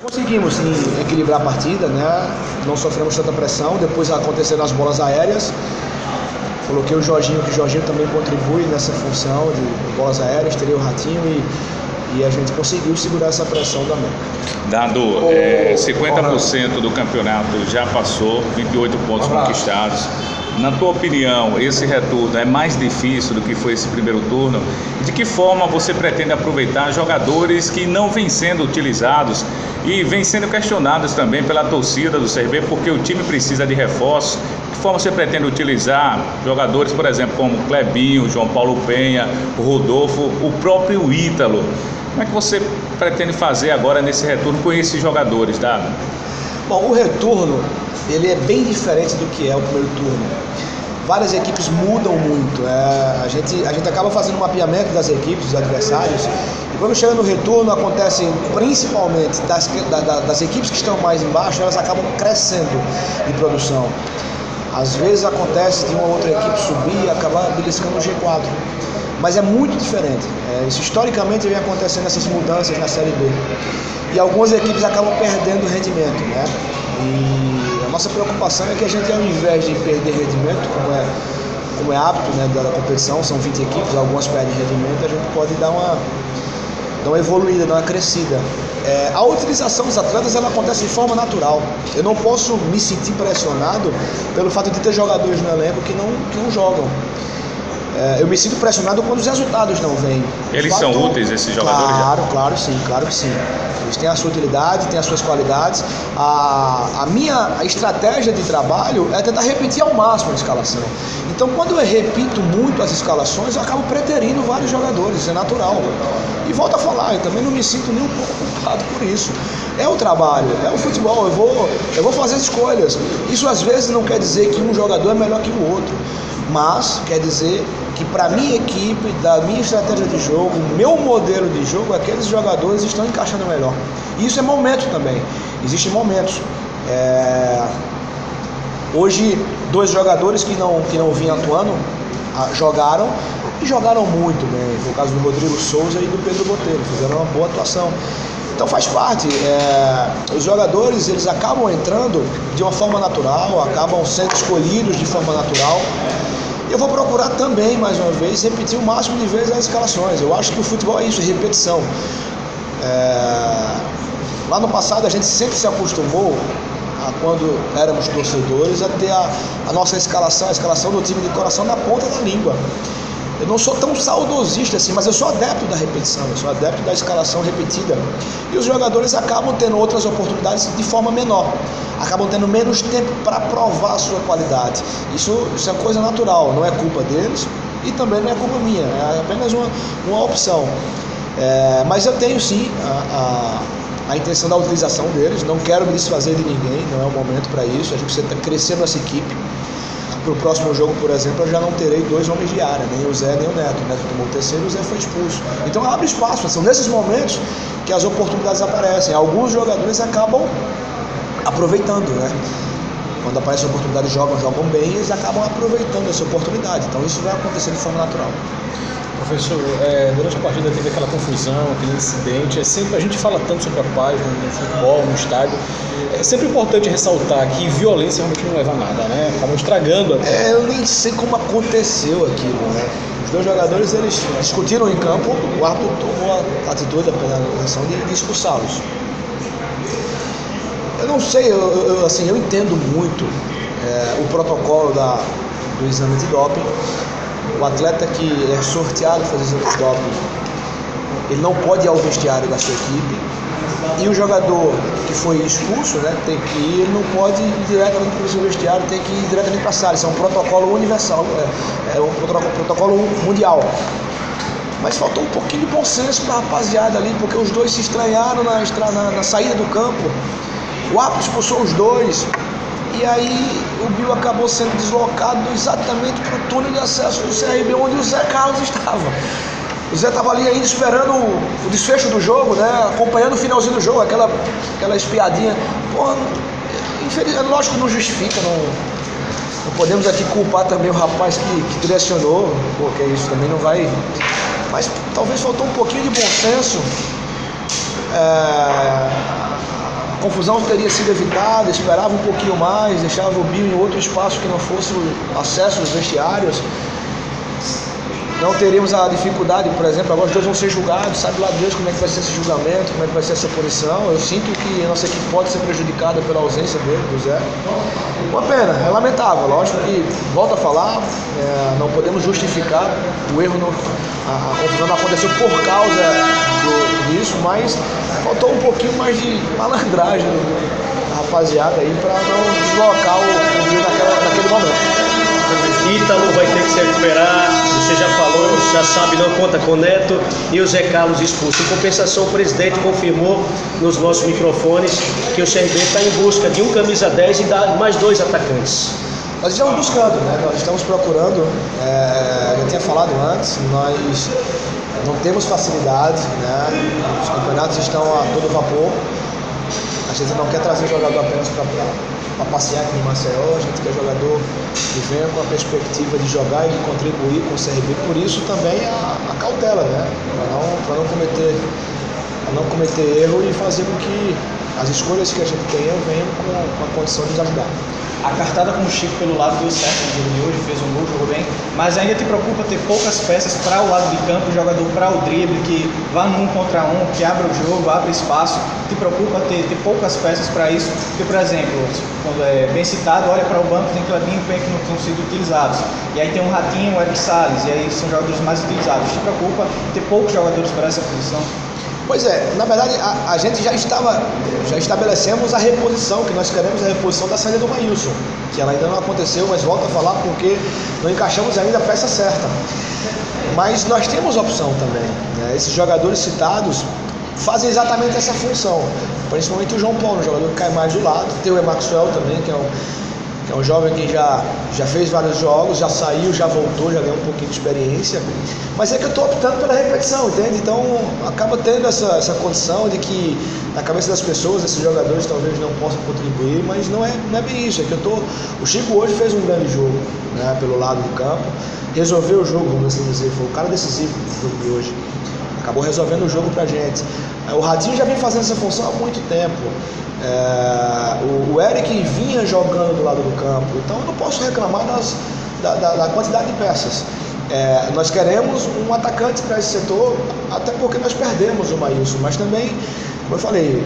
Conseguimos sim equilibrar a partida, né? Não sofremos tanta pressão. Depois aconteceram as bolas aéreas. Coloquei o Jorginho, que o Jorginho também contribui nessa função de bolas aéreas. Tirei o Ratinho e a gente conseguiu segurar essa pressão também. Dado 50% do campeonato já passou, 28 pontos conquistados. Na tua opinião, esse retorno é mais difícil do que foi esse primeiro turno? De que forma você pretende aproveitar jogadores que não vêm sendo utilizados e vêm sendo questionados também pela torcida do CRB, porque o time precisa de reforços? De que forma você pretende utilizar jogadores, por exemplo, como Clebinho, João Paulo Penha, o Rodolfo, o próprio Ítalo? Como é que você pretende fazer agora nesse retorno com esses jogadores, Dado? Bom, o retorno ele é bem diferente do que é o primeiro turno. Várias equipes mudam muito. A gente acaba fazendo um mapeamento das equipes, dos adversários, e quando chega no retorno acontece principalmente das equipes que estão mais embaixo, elas acabam crescendo em produção. Às vezes acontece de uma outra equipe subir e acabar beliscando o G4. Mas é muito diferente. Isso historicamente vem acontecendo essas mudanças na Série B. E algumas equipes acabam perdendo rendimento, né? E a nossa preocupação é que a gente, ao invés de perder rendimento, como é hábito, né, da competição, são 20 equipes, algumas perdem rendimento, a gente pode dar uma evoluída, dar uma crescida. A utilização dos atletas ela acontece de forma natural. Eu não posso me sentir pressionado pelo fato de ter jogadores no elenco que não jogam. Eu me sinto pressionado quando os resultados não vêm. Eles são úteis, esses jogadores? Claro que sim. Eles têm a sua utilidade, têm as suas qualidades. A minha estratégia de trabalho é tentar repetir ao máximo a escalação. Então, quando eu repito muito as escalações, eu acabo preterindo vários jogadores, isso é natural. E volto a falar, eu também não me sinto nem um pouco culpado por isso. É o trabalho, é o futebol, eu vou fazer escolhas. Isso às vezes não quer dizer que um jogador é melhor que o outro, mas quer dizer que para a minha equipe, da minha estratégia de jogo, meu modelo de jogo, aqueles jogadores estão encaixando melhor. E isso é momento também, existem momentos. Hoje, 2 jogadores que não vinham atuando, jogaram muito bem. Foi o caso do Rodrigo Souza e do Pedro Botelho, fizeram uma boa atuação. Então faz parte, os jogadores eles acabam entrando de uma forma natural, acabam sendo escolhidos de forma natural. Eu vou procurar também, mais uma vez, repetir o máximo de vezes as escalações. Eu acho que o futebol é isso, é repetição. Lá no passado a gente sempre se acostumou, quando éramos torcedores, a ter a nossa escalação, a escalação do time de coração na ponta da língua. Eu não sou tão saudosista assim, mas eu sou adepto da repetição, eu sou adepto da escalação repetida. E os jogadores acabam tendo outras oportunidades de forma menor, acabam tendo menos tempo para provar a sua qualidade. Isso é coisa natural, não é culpa deles e também não é culpa minha, é apenas uma opção. Mas eu tenho sim a intenção da utilização deles, não quero me desfazer de ninguém, não é o momento para isso, a gente precisa crescer nossa equipe. Para o próximo jogo, por exemplo, eu já não terei 2 homens de área, nem o Zé nem o Neto. O Neto tomou o terceiro e o Zé foi expulso. Então abre espaço, são nesses momentos que as oportunidades aparecem. Alguns jogadores acabam aproveitando, né? Quando aparece a oportunidade, jogam bem, eles acabam aproveitando essa oportunidade. Então isso vai acontecer de forma natural. Professor, durante a partida teve aquela confusão, aquele incidente. Sempre a gente fala tanto sobre a paz no futebol, no estádio. É sempre importante ressaltar que violência realmente não leva a nada, né? Acabam estragando. Eu nem sei como aconteceu aquilo, né? Os 2 jogadores eles discutiram em campo, o árbitro tomou a atitude, a penalização de expulsá-los. Eu não sei, eu entendo muito o protocolo do exame de doping. O atleta que é sorteado para fazer exame de doping, ele não pode ir ao vestiário da sua equipe. E o jogador que foi expulso, né, tem que ir, ele não pode ir diretamente para o seu vestiário, tem que ir diretamente para a sala. Isso é um protocolo universal, é um protocolo mundial. Mas faltou um pouquinho de bom senso para a rapaziada ali, porque os 2 se estranharam na saída do campo. O árbitro expulsou os 2. E aí o Bill acabou sendo deslocado exatamente para o túnel de acesso do CRB, onde o Zé Carlos estava. O Zé estava ali ainda esperando o desfecho do jogo, né? Acompanhando o finalzinho do jogo, aquela espiadinha. Porra, lógico que não justifica, não podemos aqui culpar também o rapaz que direcionou, porque isso também não vai. Mas talvez faltou um pouquinho de bom senso. confusão teria sido evitada, esperava um pouquinho mais, deixava o Bill em outro espaço que não fosse o acesso aos vestiários. Não teríamos a dificuldade, por exemplo, agora os dois vão ser julgados, sabe lá Deus como é que vai ser esse julgamento, como é que vai ser essa punição. Eu sinto que a nossa equipe pode ser prejudicada pela ausência dele, do Zé. Uma pena, é lamentável, lógico que, volto a falar, não podemos justificar o erro, a confusão não aconteceu por causa disso, mas faltou um pouquinho mais de malandragem da rapaziada aí para não deslocar o Bill naquele momento. Ítalo vai ter que se recuperar, você já falou, já sabe, não conta com Neto e o Zé Carlos expulso. Em compensação, o presidente confirmou nos nossos microfones que o CRB está em busca de um camisa 10 e mais 2 atacantes. Nós estamos buscando, né? Nós estamos procurando, já tinha falado antes, nós não temos facilidade, né? Os campeonatos estão a todo vapor, a gente não quer trazer jogador apenas para passear aqui em Maceió, a gente quer jogador que venha com a perspectiva de jogar e de contribuir com o CRB, por isso também a cautela, né? Para não cometer erro e fazer com que as escolhas que a gente tenha venham com a condição de nos ajudar. A cartada com o Chico pelo lado deu certo no jogo de hoje, fez um gol, jogou bem, mas ainda te preocupa ter poucas peças para o lado de campo, jogador para o drible, que vá num contra um, que abra o jogo, abre espaço. Te preocupa ter poucas peças para isso, porque, por exemplo, quando é bem citado, olha para o banco, tem Clebinho e Pen que não estão sendo utilizados, e aí tem um Ratinho, o Eric Salles, e aí são jogadores mais utilizados. Te preocupa ter poucos jogadores para essa posição? Pois é, na verdade a gente já estabelecemos a reposição, que nós queremos a reposição da saída do Maílson, que ela ainda não aconteceu, mas volto a falar porque não encaixamos ainda a peça certa. Mas nós temos opção também, né? Esses jogadores citados fazem exatamente essa função, principalmente o João Paulo, um jogador que cai mais do lado, tem o Emaxwell também, que é um jovem que já fez vários jogos, já saiu, já voltou, já ganhou um pouquinho de experiência, mas é que eu estou optando pela repetição, entende? Então acaba tendo essa condição de que na cabeça das pessoas esses jogadores talvez não possam contribuir, mas não é bem isso, é que o Chico hoje fez um grande jogo, né, pelo lado do campo, resolveu o jogo, vamos assim dizer, foi o cara decisivo do jogo de hoje, acabou resolvendo o jogo pra gente. O Ratinho já vem fazendo essa função há muito tempo. O Eric vinha jogando do lado do campo, então eu não posso reclamar da quantidade de peças. Nós queremos um atacante para esse setor, até porque nós perdemos o Maílson, mas também, como eu falei,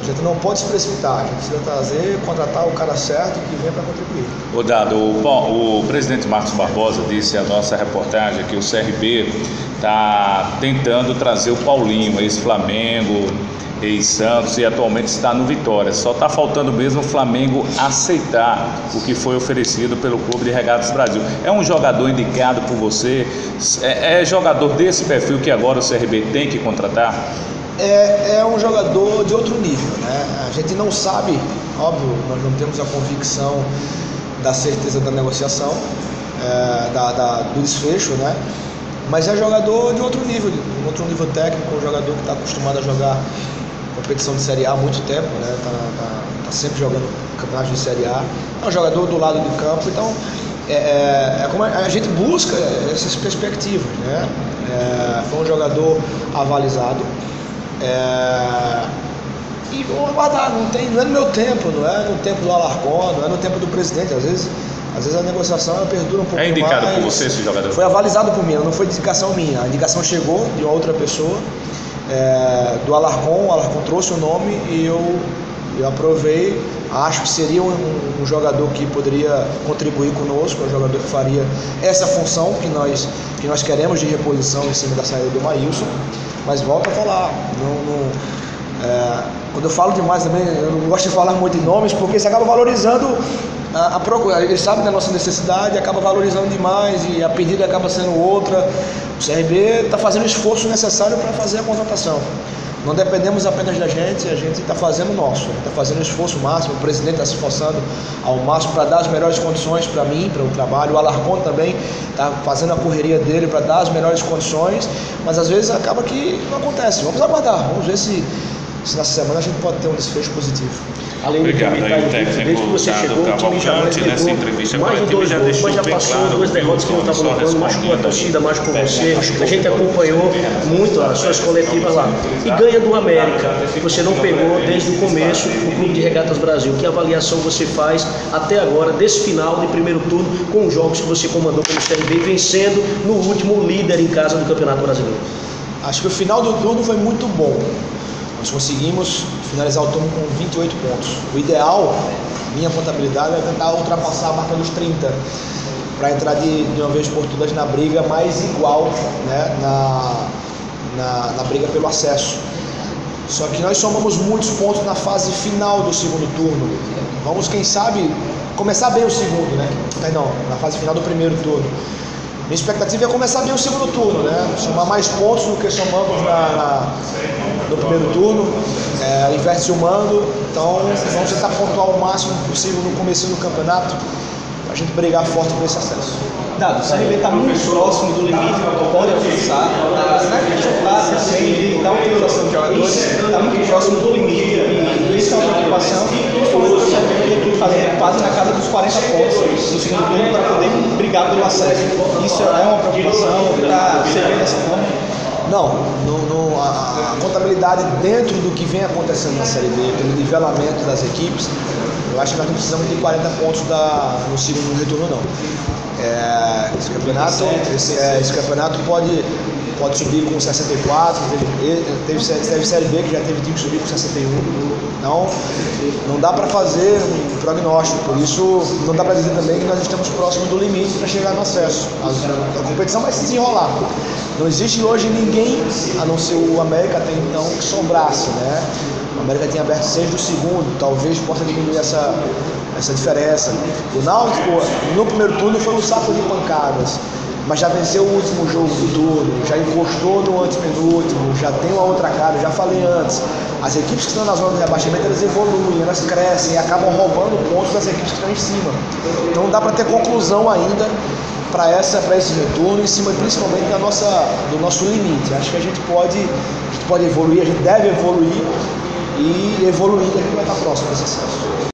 a gente não pode se precipitar, a gente precisa contratar o cara certo que venha para contribuir. Dado, o presidente Marcos Barbosa disse à nossa reportagem que o CRB está tentando trazer o Paulinho, ex-Flamengo, ex-Santos, e atualmente está no Vitória. Só está faltando mesmo o Flamengo aceitar o que foi oferecido pelo Clube de Regatas Brasil. É um jogador indicado por você? É jogador desse perfil que agora o CRB tem que contratar? É um jogador de outro nível, né? A gente não sabe, óbvio, nós não temos a convicção da certeza da negociação, do desfecho, né? Mas é jogador de outro nível técnico, um jogador que está acostumado a jogar competição de Série A há muito tempo, né? Tá sempre jogando campeonato de Série A. É um jogador do lado do campo, então como a gente busca essas perspectivas, né? Foi um jogador avalizado. E vamos aguardar, não é no meu tempo, não é no tempo do Alarcón, não é no tempo do presidente, às vezes a negociação perdura um pouco mais. É indicado por você esse jogador? Foi avalizado por mim, não foi indicação minha. A indicação chegou de uma outra pessoa, do Alarcón. O Alarcón trouxe o nome e eu aprovei. Acho que seria um jogador que poderia contribuir conosco, um jogador que faria essa função que nós queremos de reposição em cima da saída do Maílson. Mas volto a falar, quando eu falo demais também, eu não gosto de falar muito em nomes, porque você acaba valorizando a procura. Eles sabem da nossa necessidade, acaba valorizando demais e a pedida acaba sendo outra. O CRB está fazendo o esforço necessário para fazer a contratação. Não dependemos apenas da gente, a gente está fazendo o nosso, está fazendo o esforço máximo, o presidente está se esforçando ao máximo para dar as melhores condições para mim, para o trabalho. O Alarcón também está fazendo a correria dele para dar as melhores condições, mas às vezes acaba que não acontece. Vamos aguardar, vamos ver se nessa semana a gente pode ter um desfecho positivo. além do Obrigado, time aí tá o invicto, técnico desde que você Dado chegou, o time já Cavalcante, nessa levou entrevista mais de coletiva, 2 já gols, deixou mas já bem passou claro 2 que o derrotas que não estavam só levando, machucou a respondendo torcida, aí. machucou você, a gente acompanhou muito as suas coletivas lá. E ganha do América, que você não pegou desde o começo, o Clube de Regatas Brasil. Que avaliação você faz até agora desse final de primeiro turno, com os jogos que você comandou pelo CRB, vencendo no último o líder em casa do Campeonato Brasileiro? Acho que o final do turno foi muito bom. Nós conseguimos finalizar o turno com 28 pontos. O ideal, minha contabilidade, é tentar ultrapassar a marca dos 30, para entrar de uma vez por todas na briga mais igual, né, na briga pelo acesso. Só que nós somamos muitos pontos na fase final do segundo turno. Vamos, quem sabe, começar bem o segundo, né? Perdão, na fase final do primeiro turno. Minha expectativa é começar bem o segundo turno, né? Somar mais pontos do que somamos no primeiro turno, inverte o mando. Então vamos tentar pontuar o máximo possível no começo do campeonato, para a gente brigar forte por esse acesso. Dado, o CRB está muito próximo do limite que pode alcançar, na questão também da utilização de jogadores, está muito próximo do limite, e isso é uma preocupação, principalmente o CRB tem que fazer quase na casa dos 40 pontos no segundo turno para poder brigar pelo acesso. Isso é uma preocupação, está servindo dessa forma? Não, a contabilidade dentro do que vem acontecendo na Série B, pelo nivelamento das equipes, eu acho que nós não precisamos de 40 pontos no segundo retorno, não. Esse campeonato pode subir com 64, teve Série B que já teve time que subir com 61, então não dá para fazer um prognóstico, por isso não dá para dizer também que nós estamos próximos do limite para chegar no acesso. A competição vai se desenrolar, não existe hoje ninguém, a não ser o América até então, que sobrasse, né? O América tem aberto 6 do segundo, talvez possa diminuir essa diferença. O Náutico, no primeiro turno, foi um saco de pancadas, mas já venceu o último jogo do turno, já encostou no antepenúltimo, já tem uma outra cara, já falei antes. As equipes que estão na zona de rebaixamento, elas evoluem, elas crescem e acabam roubando pontos das equipes que estão em cima. Então não dá para ter conclusão ainda para esse retorno, em cima principalmente do nosso limite. Acho que a gente pode evoluir, a gente deve evoluir, e evoluindo a gente vai estar próximo desse acesso.